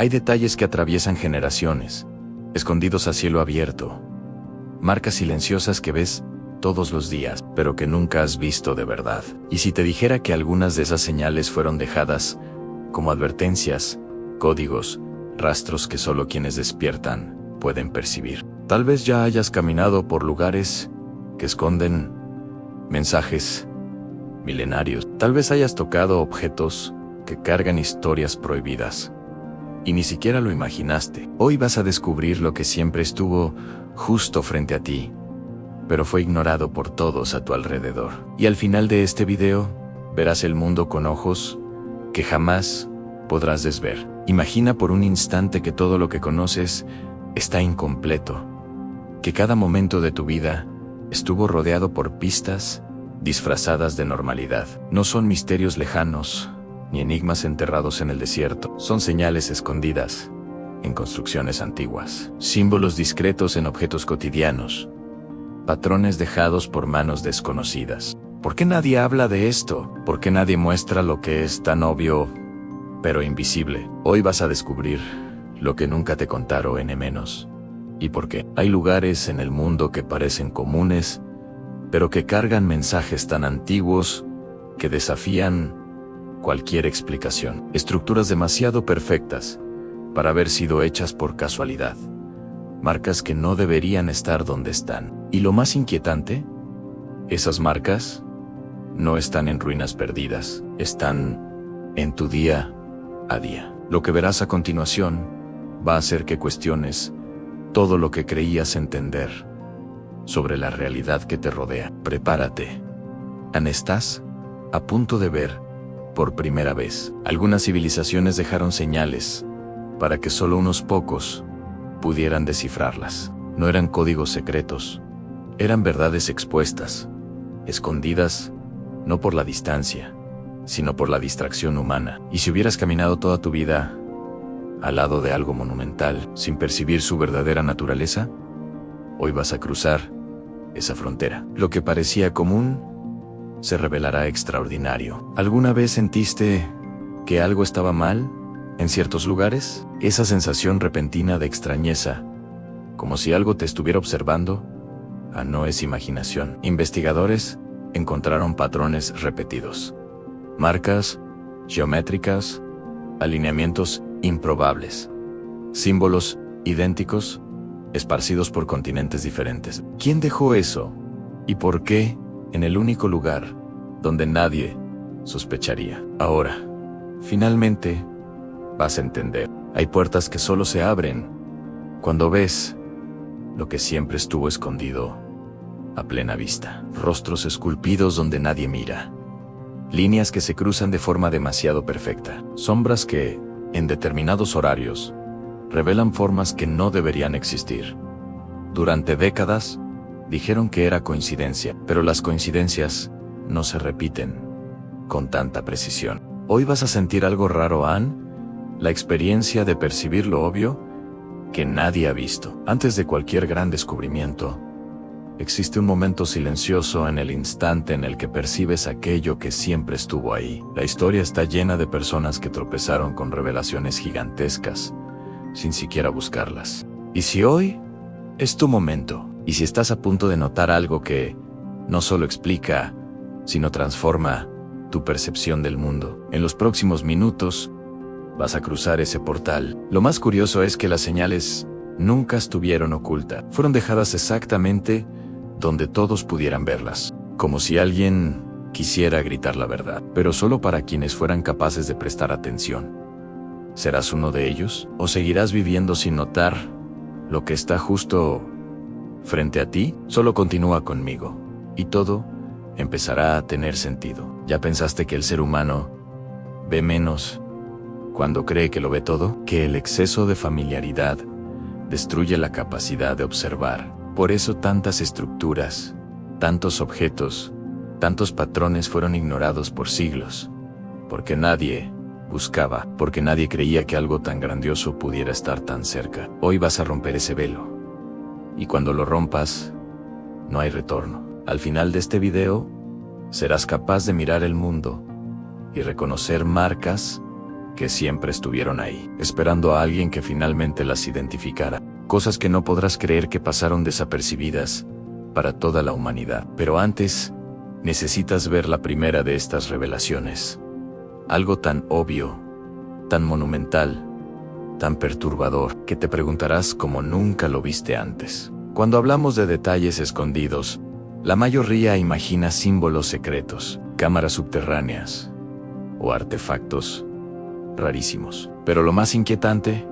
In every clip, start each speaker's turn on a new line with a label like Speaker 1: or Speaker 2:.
Speaker 1: Hay detalles que atraviesan generaciones, escondidos a cielo abierto. Marcas silenciosas que ves todos los días, pero que nunca has visto de verdad. Y si te dijera que algunas de esas señales fueron dejadas como advertencias, códigos, rastros que solo quienes despiertan pueden percibir. Tal vez ya hayas caminado por lugares que esconden mensajes milenarios. Tal vez hayas tocado objetos que cargan historias prohibidas y ni siquiera lo imaginaste. Hoy vas a descubrir lo que siempre estuvo justo frente a ti, pero fue ignorado por todos a tu alrededor. Y al final de este video, verás el mundo con ojos que jamás podrás desver. Imagina por un instante que todo lo que conoces está incompleto, que cada momento de tu vida estuvo rodeado por pistas disfrazadas de normalidad. No son misterios lejanos, ni enigmas enterrados en el desierto. Son señales escondidas en construcciones antiguas, símbolos discretos en objetos cotidianos, patrones dejados por manos desconocidas. ¿Por qué nadie habla de esto? ¿Por qué nadie muestra lo que es tan obvio, pero invisible? Hoy vas a descubrir lo que nunca te contaron menos. ¿Y por qué? Hay lugares en el mundo que parecen comunes, pero que cargan mensajes tan antiguos que desafían cualquier explicación. Estructuras demasiado perfectas para haber sido hechas por casualidad. Marcas que no deberían estar donde están. Y lo más inquietante, esas marcas no están en ruinas perdidas, están en tu día a día. Lo que verás a continuación va a hacer que cuestiones todo lo que creías entender sobre la realidad que te rodea. Prepárate. Estás a punto de ver, por primera vez, algunas civilizaciones dejaron señales para que solo unos pocos pudieran descifrarlas. No eran códigos secretos, eran verdades expuestas, escondidas, no por la distancia, sino por la distracción humana. Y si hubieras caminado toda tu vida al lado de algo monumental, sin percibir su verdadera naturaleza, hoy vas a cruzar esa frontera. Lo que parecía común se revelará extraordinario. ¿Alguna vez sentiste que algo estaba mal en ciertos lugares? Esa sensación repentina de extrañeza, como si algo te estuviera observando, no es imaginación. Investigadores encontraron patrones repetidos, marcas geométricas, alineamientos improbables, símbolos idénticos, esparcidos por continentes diferentes. ¿Quién dejó eso? ¿Y por qué en el único lugar donde nadie sospecharía? Ahora, finalmente, vas a entender. Hay puertas que solo se abren cuando ves lo que siempre estuvo escondido a plena vista. Rostros esculpidos donde nadie mira. Líneas que se cruzan de forma demasiado perfecta. Sombras que, en determinados horarios, revelan formas que no deberían existir. Durante décadas, dijeron que era coincidencia, pero las coincidencias no se repiten con tanta precisión. Hoy vas a sentir algo raro, Anne, la experiencia de percibir lo obvio que nadie ha visto. Antes de cualquier gran descubrimiento, existe un momento silencioso en el instante en el que percibes aquello que siempre estuvo ahí. La historia está llena de personas que tropezaron con revelaciones gigantescas, sin siquiera buscarlas. Y si hoy es tu momento, y si estás a punto de notar algo que no solo explica, sino transforma tu percepción del mundo, en los próximos minutos vas a cruzar ese portal. Lo más curioso es que las señales nunca estuvieron ocultas. Fueron dejadas exactamente donde todos pudieran verlas, como si alguien quisiera gritar la verdad, pero solo para quienes fueran capaces de prestar atención. ¿Serás uno de ellos? ¿O seguirás viviendo sin notar lo que está justo frente a ti? Solo continúa conmigo, y todo empezará a tener sentido. ¿Ya pensaste que el ser humano ve menos cuando cree que lo ve todo? Que el exceso de familiaridad destruye la capacidad de observar. Por eso tantas estructuras, tantos objetos, tantos patrones fueron ignorados por siglos. Porque nadie buscaba, porque nadie creía que algo tan grandioso pudiera estar tan cerca. Hoy vas a romper ese velo. Y cuando lo rompas, no hay retorno. Al final de este video, serás capaz de mirar el mundo y reconocer marcas que siempre estuvieron ahí, esperando a alguien que finalmente las identificara. Cosas que no podrás creer que pasaron desapercibidas para toda la humanidad. Pero antes, necesitas ver la primera de estas revelaciones. Algo tan obvio, tan monumental, tan perturbador, que te preguntarás cómo nunca lo viste antes. Cuando hablamos de detalles escondidos, la mayoría imagina símbolos secretos, cámaras subterráneas o artefactos rarísimos. Pero lo más inquietante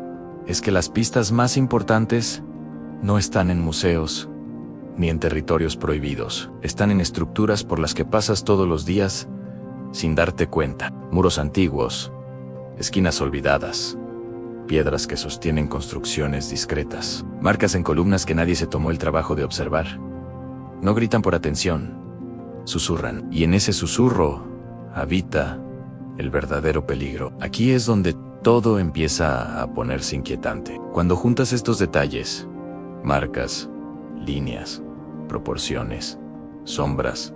Speaker 1: es que las pistas más importantes no están en museos ni en territorios prohibidos. Están en estructuras por las que pasas todos los días sin darte cuenta. Muros antiguos, esquinas olvidadas, piedras que sostienen construcciones discretas, marcas en columnas que nadie se tomó el trabajo de observar. No gritan por atención, susurran, y en ese susurro habita el verdadero peligro. Aquí es donde todo empieza a ponerse inquietante. Cuando juntas estos detalles, marcas, líneas, proporciones, sombras,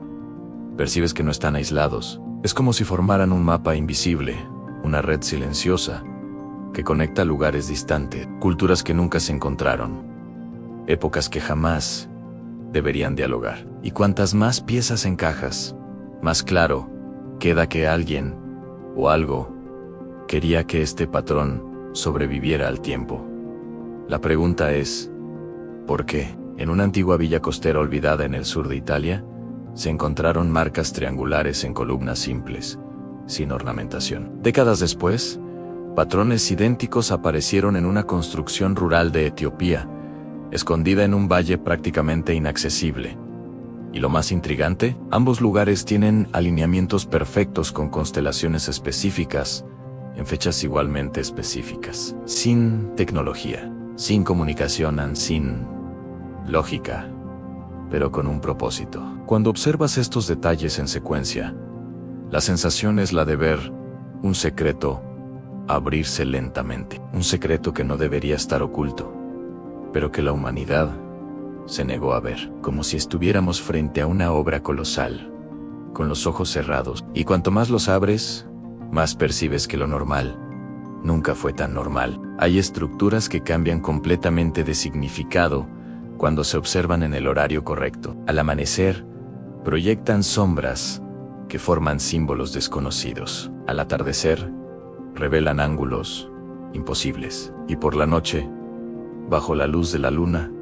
Speaker 1: percibes que no están aislados. Es como si formaran un mapa invisible, una red silenciosa, que conecta lugares distantes, culturas que nunca se encontraron, épocas que jamás deberían dialogar. Y cuantas más piezas encajas, más claro queda que alguien o algo quería que este patrón sobreviviera al tiempo. La pregunta es, ¿por qué? En una antigua villa costera olvidada en el sur de Italia, se encontraron marcas triangulares en columnas simples, sin ornamentación. Décadas después, patrones idénticos aparecieron en una construcción rural de Etiopía, escondida en un valle prácticamente inaccesible. Y lo más intrigante, ambos lugares tienen alineamientos perfectos con constelaciones específicas, en fechas igualmente específicas, sin tecnología, sin comunicación, sin lógica, pero con un propósito. Cuando observas estos detalles en secuencia, la sensación es la de ver un secreto abrirse lentamente, un secreto que no debería estar oculto, pero que la humanidad se negó a ver, como si estuviéramos frente a una obra colosal, con los ojos cerrados, y cuanto más los abres, más percibes que lo normal nunca fue tan normal. Hay estructuras que cambian completamente de significado cuando se observan en el horario correcto. Al amanecer, proyectan sombras que forman símbolos desconocidos. Al atardecer, revelan ángulos imposibles. Y por la noche, bajo la luz de la luna,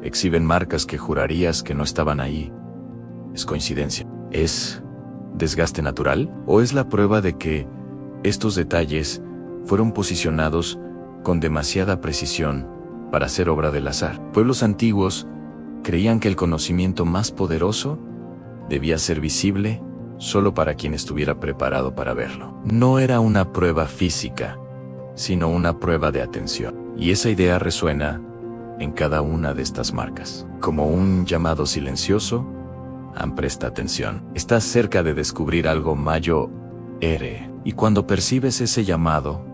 Speaker 1: exhiben marcas que jurarías que no estaban ahí. ¿Es coincidencia? ¿Es desgaste natural? ¿O es la prueba de que estos detalles fueron posicionados con demasiada precisión para ser obra del azar? Pueblos antiguos creían que el conocimiento más poderoso debía ser visible solo para quien estuviera preparado para verlo. No era una prueba física, sino una prueba de atención. Y esa idea resuena en cada una de estas marcas, como un llamado silencioso. Presta atención. Estás cerca de descubrir algo mayor. Y cuando percibes ese llamado,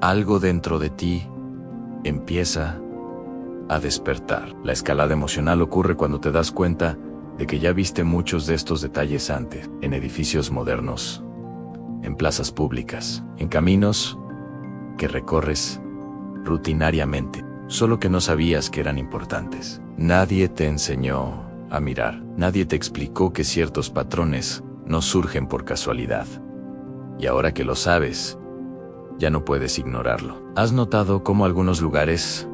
Speaker 1: algo dentro de ti empieza a despertar. La escalada emocional ocurre cuando te das cuenta de que ya viste muchos de estos detalles antes, en edificios modernos, en plazas públicas, en caminos que recorres rutinariamente, solo que no sabías que eran importantes. Nadie te enseñó a mirar, nadie te explicó que ciertos patrones no surgen por casualidad. Y ahora que lo sabes, ya no puedes ignorarlo. ¿Has notado cómo algunos lugares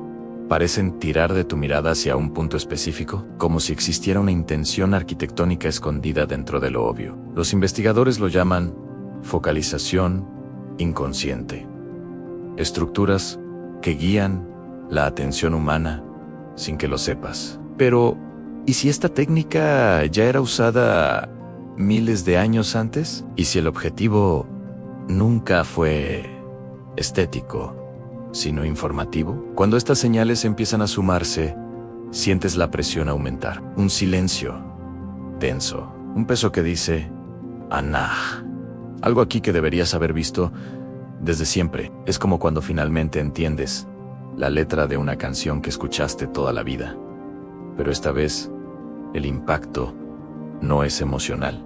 Speaker 1: parecen tirar de tu mirada hacia un punto específico, como si existiera una intención arquitectónica escondida dentro de lo obvio? Los investigadores lo llaman focalización inconsciente. Estructuras que guían la atención humana sin que lo sepas. Pero, ¿y si esta técnica ya era usada miles de años antes? ¿Y si el objetivo nunca fue estético, sino informativo? Cuando estas señales empiezan a sumarse, sientes la presión aumentar. Un silencio denso, un peso que dice, Anah. Algo aquí que deberías haber visto desde siempre. Es como cuando finalmente entiendes la letra de una canción que escuchaste toda la vida. Pero esta vez, el impacto no es emocional,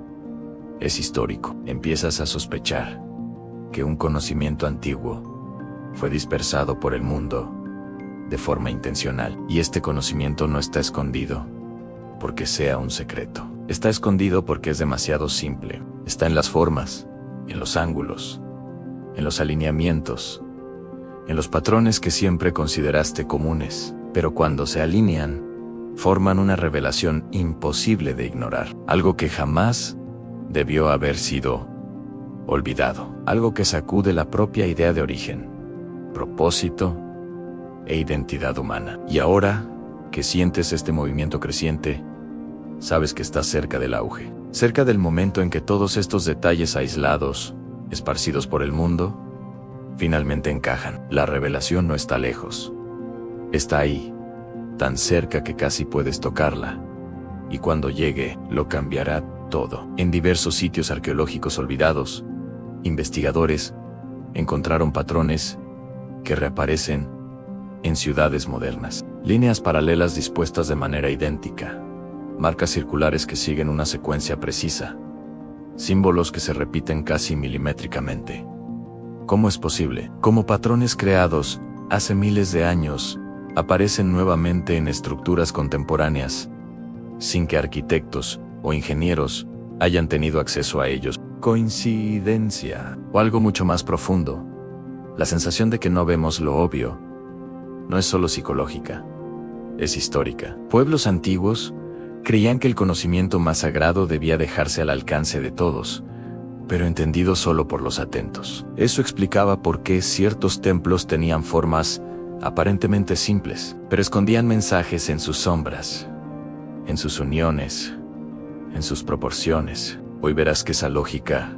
Speaker 1: es histórico. Empiezas a sospechar que un conocimiento antiguo fue dispersado por el mundo de forma intencional. Y este conocimiento no está escondido porque sea un secreto. Está escondido porque es demasiado simple. Está en las formas, en los ángulos, en los alineamientos, en los patrones que siempre consideraste comunes, pero cuando se alinean, forman una revelación imposible de ignorar. Algo que jamás debió haber sido olvidado. Algo que sacude la propia idea de origen, propósito e identidad humana. Y ahora que sientes este movimiento creciente, sabes que estás cerca del auge, cerca del momento en que todos estos detalles aislados, esparcidos por el mundo, finalmente encajan. La revelación no está lejos. Está ahí, tan cerca que casi puedes tocarla. Y cuando llegue, lo cambiará todo. En diversos sitios arqueológicos olvidados, investigadores encontraron patrones que reaparecen en ciudades modernas. Líneas paralelas dispuestas de manera idéntica. Marcas circulares que siguen una secuencia precisa. Símbolos que se repiten casi milimétricamente. ¿Cómo es posible? Como patrones creados hace miles de años, aparecen nuevamente en estructuras contemporáneas, sin que arquitectos o ingenieros hayan tenido acceso a ellos. ¿Coincidencia? ¿O algo mucho más profundo? La sensación de que no vemos lo obvio no es solo psicológica, es histórica. Pueblos antiguos creían que el conocimiento más sagrado debía dejarse al alcance de todos, pero entendido solo por los atentos. Eso explicaba por qué ciertos templos tenían formas aparentemente simples, pero escondían mensajes en sus sombras, en sus uniones, en sus proporciones. Hoy verás que esa lógica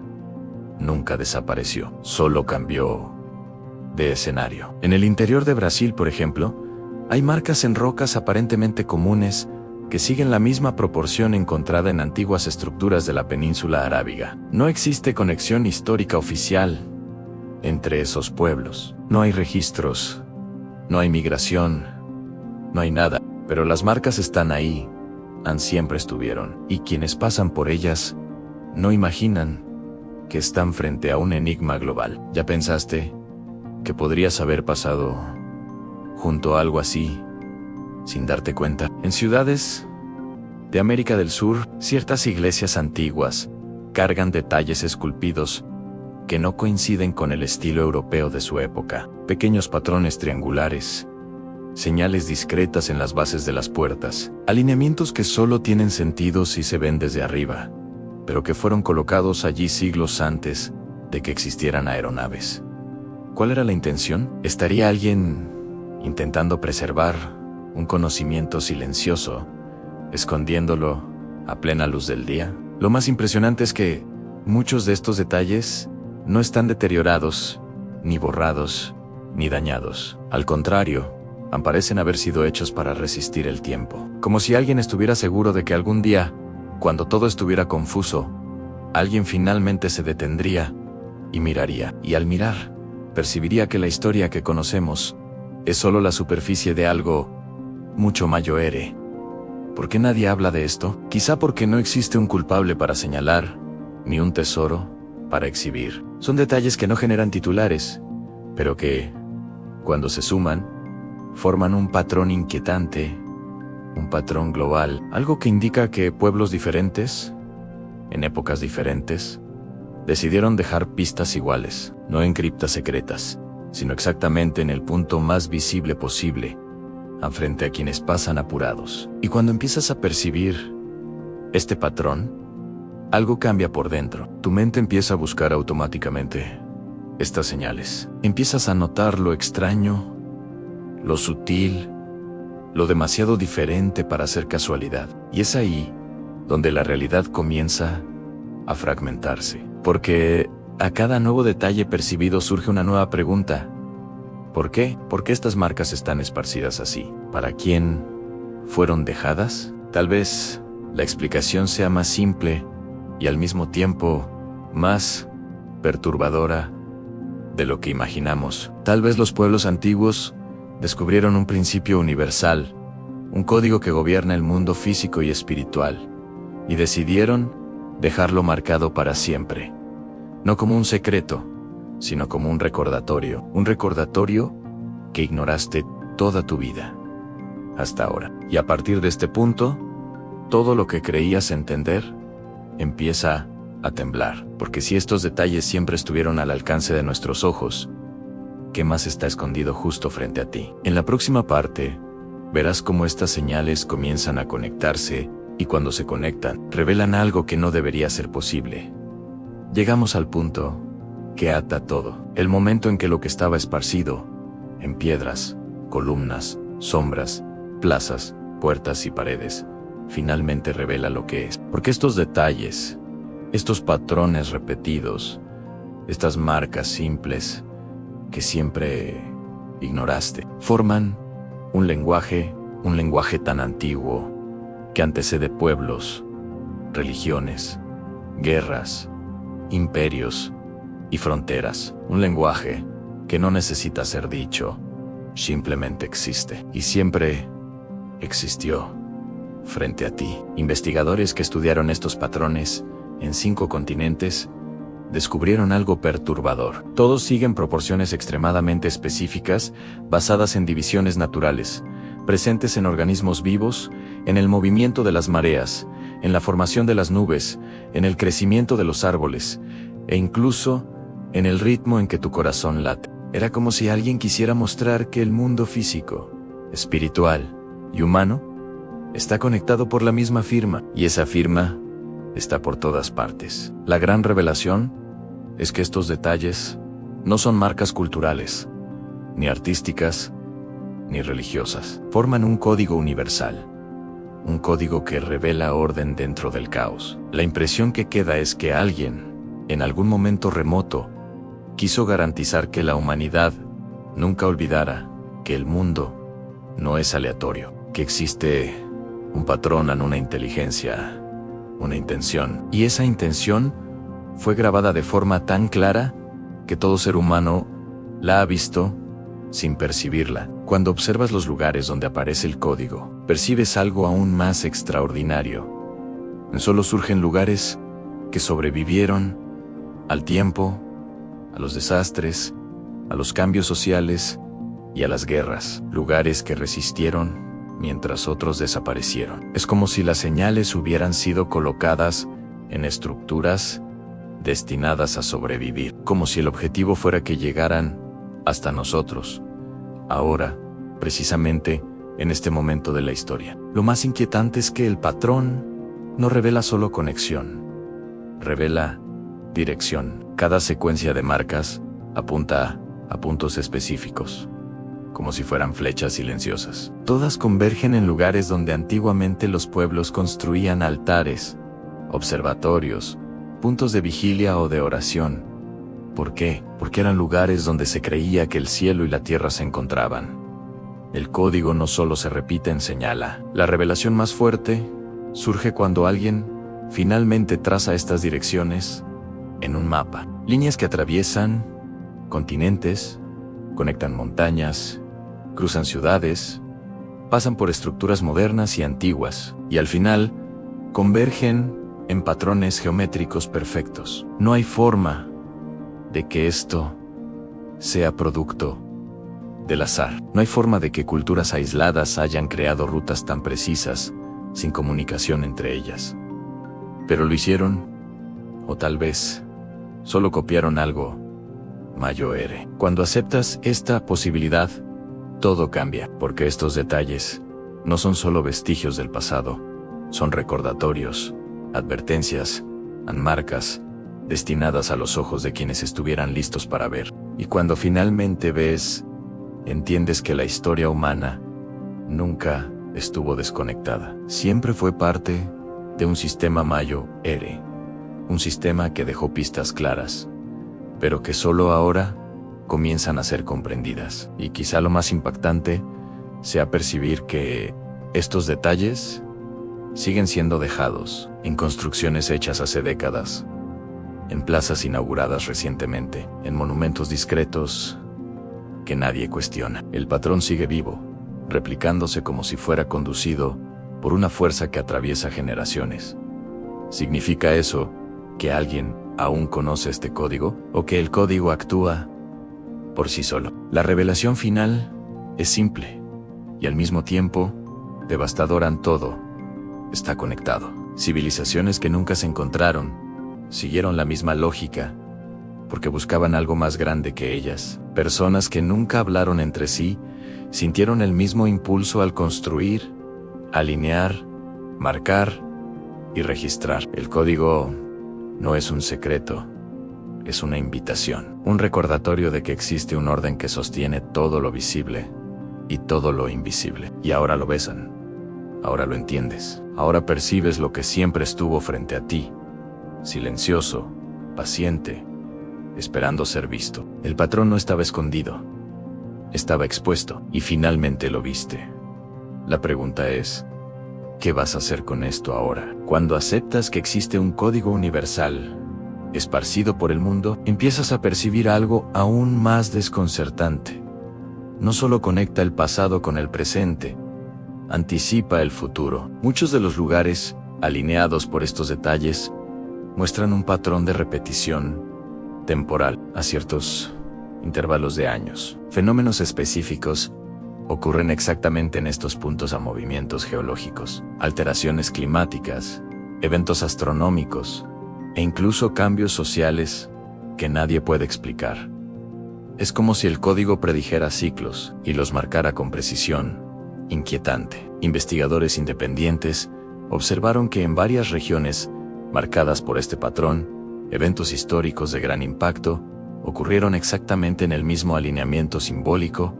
Speaker 1: nunca desapareció, solo cambió de escenario. En el interior de Brasil, por ejemplo, hay marcas en rocas aparentemente comunes que siguen la misma proporción encontrada en antiguas estructuras de la península arábiga. No existe conexión histórica oficial entre esos pueblos. No hay registros, no hay migración, no hay nada, pero las marcas están ahí, siempre estuvieron, y quienes pasan por ellas no imaginan que están frente a un enigma global. ¿Ya pensaste que podrías haber pasado junto a algo así sin darte cuenta? En ciudades de América del Sur, ciertas iglesias antiguas cargan detalles esculpidos que no coinciden con el estilo europeo de su época. Pequeños patrones triangulares, señales discretas en las bases de las puertas, alineamientos que solo tienen sentido si se ven desde arriba, pero que fueron colocados allí siglos antes de que existieran aeronaves. ¿Cuál era la intención? ¿Estaría alguien intentando preservar un conocimiento silencioso, escondiéndolo a plena luz del día? Lo más impresionante es que muchos de estos detalles no están deteriorados, ni borrados, ni dañados. Al contrario, parecen haber sido hechos para resistir el tiempo. Como si alguien estuviera seguro de que algún día, cuando todo estuviera confuso, alguien finalmente se detendría y miraría. Y al mirar, percibiría que la historia que conocemos es solo la superficie de algo mucho mayor. ¿Por qué nadie habla de esto? Quizá porque no existe un culpable para señalar, ni un tesoro para exhibir. Son detalles que no generan titulares, pero que, cuando se suman, forman un patrón inquietante, un patrón global, algo que indica que pueblos diferentes, en épocas diferentes, decidieron dejar pistas iguales, no en criptas secretas, sino exactamente en el punto más visible posible, frente a quienes pasan apurados. Y cuando empiezas a percibir este patrón, algo cambia por dentro. Tu mente empieza a buscar automáticamente estas señales. Empiezas a notar lo extraño, lo sutil, lo demasiado diferente para ser casualidad. Y es ahí donde la realidad comienza a fragmentarse. Porque a cada nuevo detalle percibido surge una nueva pregunta. ¿Por qué? ¿Por qué estas marcas están esparcidas así? ¿Para quién fueron dejadas? Tal vez la explicación sea más simple y al mismo tiempo más perturbadora de lo que imaginamos. Tal vez los pueblos antiguos descubrieron un principio universal, un código que gobierna el mundo físico y espiritual, y decidieron dejarlo marcado para siempre. No como un secreto, sino como un recordatorio que ignoraste toda tu vida, hasta ahora. Y a partir de este punto, todo lo que creías entender empieza a temblar, porque si estos detalles siempre estuvieron al alcance de nuestros ojos, ¿qué más está escondido justo frente a ti? En la próxima parte, verás cómo estas señales comienzan a conectarse y cuando se conectan, revelan algo que no debería ser posible. Llegamos al punto que ata todo, el momento en que lo que estaba esparcido en piedras, columnas, sombras, plazas, puertas y paredes, finalmente revela lo que es. Porque estos detalles, estos patrones repetidos, estas marcas simples que siempre ignoraste, forman un lenguaje tan antiguo que antecede pueblos, religiones, guerras, imperios y fronteras. Un lenguaje que no necesita ser dicho, simplemente existe y siempre existió frente a ti. Investigadores que estudiaron estos patrones en 5 continentes descubrieron algo perturbador. Todos siguen proporciones extremadamente específicas basadas en divisiones naturales, presentes en organismos vivos, en el movimiento de las mareas, en la formación de las nubes, en el crecimiento de los árboles, e incluso en el ritmo en que tu corazón late. Era como si alguien quisiera mostrar que el mundo físico, espiritual y humano está conectado por la misma firma, y esa firma está por todas partes. La gran revelación es que estos detalles no son marcas culturales, ni artísticas, ni religiosas. Forman un código universal, un código que revela orden dentro del caos. La impresión que queda es que alguien, en algún momento remoto, quiso garantizar que la humanidad nunca olvidara que el mundo no es aleatorio, que existe un patrón en una inteligencia, una intención. Y esa intención fue grabada de forma tan clara que todo ser humano la ha visto sin percibirla. Cuando observas los lugares donde aparece el código, percibes algo aún más extraordinario. Solo surgen lugares que sobrevivieron al tiempo, a los desastres, a los cambios sociales y a las guerras. Lugares que resistieron mientras otros desaparecieron. Es como si las señales hubieran sido colocadas en estructuras destinadas a sobrevivir, como si el objetivo fuera que llegaran hasta nosotros, ahora, precisamente en este momento de la historia. Lo más inquietante es que el patrón no revela solo conexión, revela dirección. Cada secuencia de marcas apunta a puntos específicos, como si fueran flechas silenciosas. Todas convergen en lugares donde antiguamente los pueblos construían altares, observatorios, puntos de vigilia o de oración. ¿Por qué? Porque eran lugares donde se creía que el cielo y la tierra se encontraban. El código no solo se repite en señala. La revelación más fuerte surge cuando alguien finalmente traza estas direcciones en un mapa. Líneas que atraviesan continentes, conectan montañas, cruzan ciudades, pasan por estructuras modernas y antiguas, y al final convergen en patrones geométricos perfectos. No hay forma de que esto sea producto del azar. No hay forma de que culturas aisladas hayan creado rutas tan precisas, sin comunicación entre ellas. Pero lo hicieron, o tal vez solo copiaron algo mayor. Cuando aceptas esta posibilidad, todo cambia, porque estos detalles no son solo vestigios del pasado, son recordatorios, advertencias, marcas, destinadas a los ojos de quienes estuvieran listos para ver. Y cuando finalmente ves, entiendes que la historia humana nunca estuvo desconectada. Siempre fue parte de un sistema mayor, un sistema que dejó pistas claras, pero que solo ahora comienzan a ser comprendidas. Y quizá lo más impactante sea percibir que estos detalles siguen siendo dejados en construcciones hechas hace décadas, en plazas inauguradas recientemente, en monumentos discretos que nadie cuestiona. El patrón sigue vivo, replicándose como si fuera conducido por una fuerza que atraviesa generaciones. ¿Significa eso que alguien aún conoce este código, o que el código actúa por sí solo. La revelación final es simple y al mismo tiempo devastadora. En todo está conectado. Civilizaciones que nunca se encontraron siguieron la misma lógica porque buscaban algo más grande que ellas. Personas que nunca hablaron entre sí sintieron el mismo impulso al construir, alinear, marcar y registrar. El código no es un secreto, es una invitación, un recordatorio de que existe un orden que sostiene todo lo visible y todo lo invisible. Y ahora lo besan, ahora lo entiendes, ahora percibes lo que siempre estuvo frente a ti, silencioso, paciente, esperando ser visto. El patrón no estaba escondido, estaba expuesto, y finalmente lo viste. La pregunta es, ¿qué vas a hacer con esto ahora? Cuando aceptas que existe un código universal esparcido por el mundo, empiezas a percibir algo aún más desconcertante. No solo conecta el pasado con el presente, anticipa el futuro. Muchos de los lugares, alineados por estos detalles, muestran un patrón de repetición temporal a ciertos intervalos de años. Fenómenos específicos ocurren exactamente en estos puntos a movimientos geológicos, alteraciones climáticas, eventos astronómicos e incluso cambios sociales que nadie puede explicar. Es como si el código predijera ciclos y los marcara con precisión inquietante. Investigadores independientes observaron que en varias regiones marcadas por este patrón, eventos históricos de gran impacto ocurrieron exactamente en el mismo alineamiento simbólico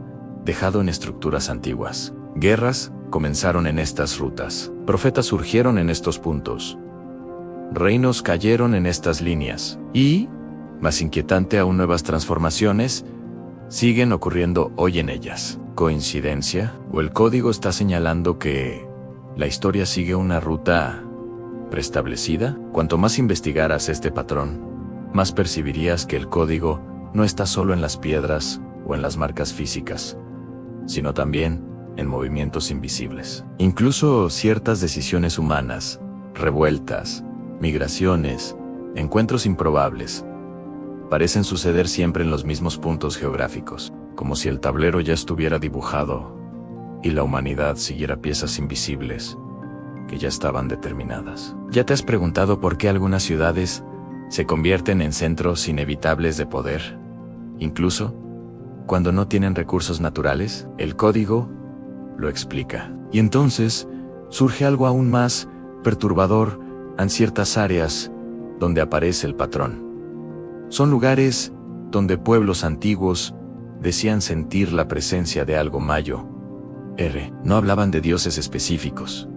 Speaker 1: dejado en estructuras antiguas. Guerras comenzaron en estas rutas. Profetas surgieron en estos puntos. Reinos cayeron en estas líneas. Y, más inquietante aún, nuevas transformaciones siguen ocurriendo hoy en ellas. ¿Coincidencia? ¿O el código está señalando que la historia sigue una ruta preestablecida? Cuanto más investigaras este patrón, más percibirías que el código no está solo en las piedras o en las marcas físicas, sino también en movimientos invisibles. Incluso ciertas decisiones humanas, revueltas, migraciones, encuentros improbables, parecen suceder siempre en los mismos puntos geográficos, como si el tablero ya estuviera dibujado y la humanidad siguiera piezas invisibles que ya estaban determinadas. ¿Ya te has preguntado por qué algunas ciudades se convierten en centros inevitables de poder, incluso cuando no tienen recursos naturales? El código lo explica. Y entonces surge algo aún más perturbador en ciertas áreas donde aparece el patrón. Son lugares donde pueblos antiguos decían sentir la presencia de algo mayor. No hablaban de dioses específicos,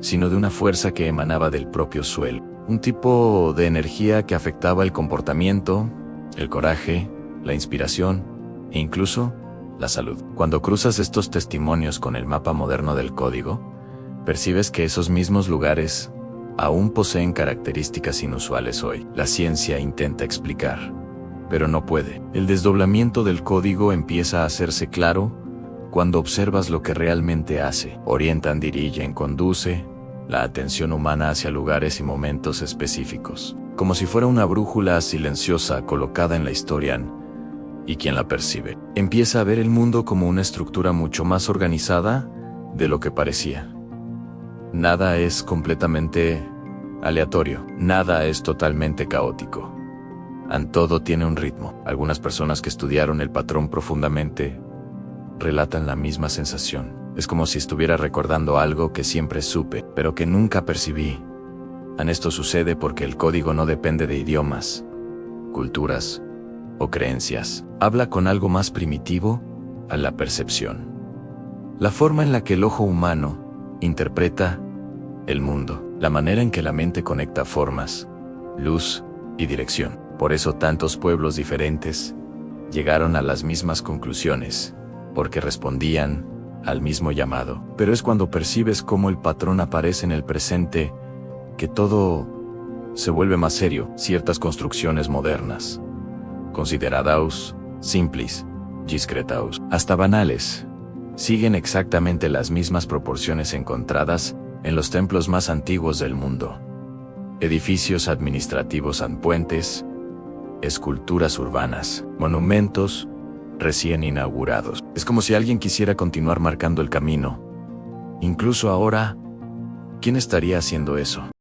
Speaker 1: sino de una fuerza que emanaba del propio suelo. Un tipo de energía que afectaba el comportamiento, el coraje, la inspiración e incluso la salud. Cuando cruzas estos testimonios con el mapa moderno del código, percibes que esos mismos lugares aún poseen características inusuales hoy. La ciencia intenta explicar, pero no puede. El desdoblamiento del código empieza a hacerse claro cuando observas lo que realmente hace. Orientan, dirigen, conduce la atención humana hacia lugares y momentos específicos, como si fuera una brújula silenciosa colocada en la historia, y quien la percibe empieza a ver el mundo como una estructura mucho más organizada de lo que parecía. Nada es completamente aleatorio, nada es totalmente caótico. Todo tiene un ritmo. Algunas personas que estudiaron el patrón profundamente relatan la misma sensación. Es como si estuviera recordando algo que siempre supe, pero que nunca percibí. Esto sucede porque el código no depende de idiomas, culturas o creencias. Habla con algo más primitivo, a la percepción. La forma en la que el ojo humano interpreta el mundo, la manera en que la mente conecta formas, luz y dirección. Por eso tantos pueblos diferentes llegaron a las mismas conclusiones, porque respondían al mismo llamado. Pero es cuando percibes cómo el patrón aparece en el presente que todo se vuelve más serio. Ciertas construcciones modernas, consideradas simples, discretas, hasta banales, siguen exactamente las mismas proporciones encontradas en los templos más antiguos del mundo. edificios administrativos and puentes, esculturas urbanas, monumentos recién inaugurados. Es como si alguien quisiera continuar marcando el camino. Incluso ahora, ¿quién estaría haciendo eso?